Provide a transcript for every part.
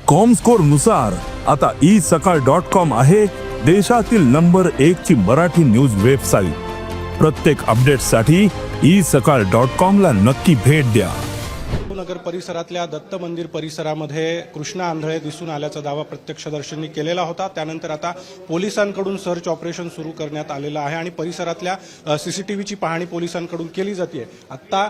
Comscore नुसार आता isakal.com आहे देशातील नंबर 1 ची मराठी न्यूज वेबसाईट। प्रत्येक अपडेटसाठी isakal.com ला नक्की भेट द्या। नगर परिसरातल्या दत्त मंदिर परिसरामध्ये कृष्णा आंधळे दिसून आल्याचा दावा प्रत्यक्षदर्शींनी केलेला होता। त्यानंतर आता पोलिसांकडून सर्च ऑपरेशन सुरू करण्यात आलेलं आहे आणि परिसरातल्या सीसीटीव्हीची पाहणी पोलिसांकडून केली जाते। आता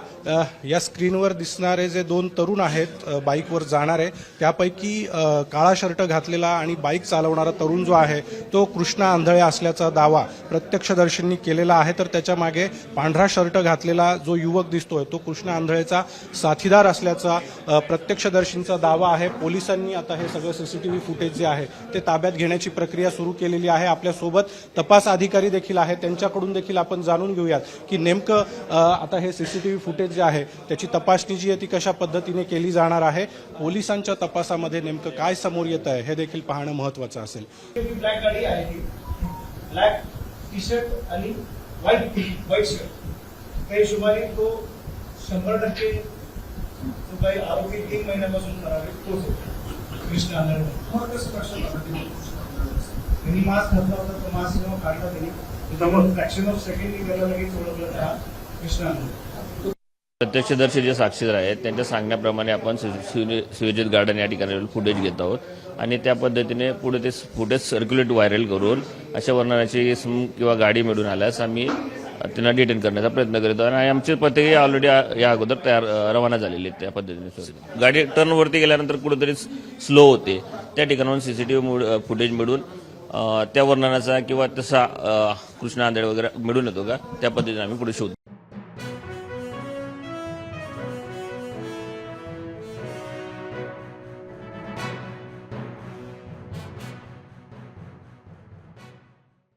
या स्क्रीनवर दिसणारे जे दोन तरुण आहेत बाईकवर जाणारे, त्यापैकी काळा शर्ट घातलेला आणि बाईक चालवणारा तरुण जो आहे तो कृष्णा आंधळे असल्याचा दावा प्रत्यक्षदर्शींनी केलेला आहे। तर त्याच्या मागे पांढरा शर्ट घातलेला जो युवक दिसतोय तो कृष्णा आंधळेचा साथीदार असल्याचा प्रत्यक्षदर्शींचा दावा आहे। पोलिसांनी आता हे सगळं सीसीटीव्ही फुटेज जे आहे ते ताब्यात घेण्याची प्रक्रिया सुरू केलेली आहे। आपल्या सोबत तपास अधिकारी देखील आहेत, त्यांच्याकडून देखील आपण जाणून घेऊयात की नेमकं आता हे सीसीटीव्ही फुटेज जे आहे त्याची तपासणी जी आहे ती कशा पद्धतीने केली जाणार आहे। पोलिसांच्या तपासामध्ये नेमकं काय समोर येत आहे हे देखील पाहणं महत्त्वाचं असेल। ब्लॅक गाडी आहे ती, ब्लॅक टी शर्ट आणि व्हाईट शर्ट, त्या हिशोबाने तो 100% जो काही आरोपी 3 महिन्यापासून करावे तोच होता कृष्णा आंधळे। मग कसं कशा पद्धतीने त्यांनी मास्क घातला होता, तो मास्क जेव्हा काढला त्यांनी फ्रॅक्शन ऑफ सेकंड गेला लगेच ओळखलं तर हा कृष्णा आंधळे। प्रत्यक्षदर्शी जे साक्षीदार आहेत त्यांच्या सांगण्याप्रमाणे आपण सुयोजित गार्डन या ठिकाणी फुटेज घेत आहोत आणि त्या पद्धतीने पुढे ते फुटेज सर्क्युलेट व्हायरल करून अशा वर्णनाची किंवा गाडी मिळून आल्यास आम्ही त्यांना डिटेन करण्याचा प्रयत्न करीत आहोत आणि आमचे पथके ऑलरेडी या अगोदर रवाना झालेले आहेत। त्या पद्धतीने गाडी टर्नवरती गेल्यानंतर कुठेतरी स्लो होते, त्या ठिकाणाहून सीसीटीव्ही फुटेज मिळून त्या वर्णनाचा किंवा तसा कृष्णा आंधळे वगैरे मिळून येतो का त्या पद्धतीने आम्ही पुढे शोध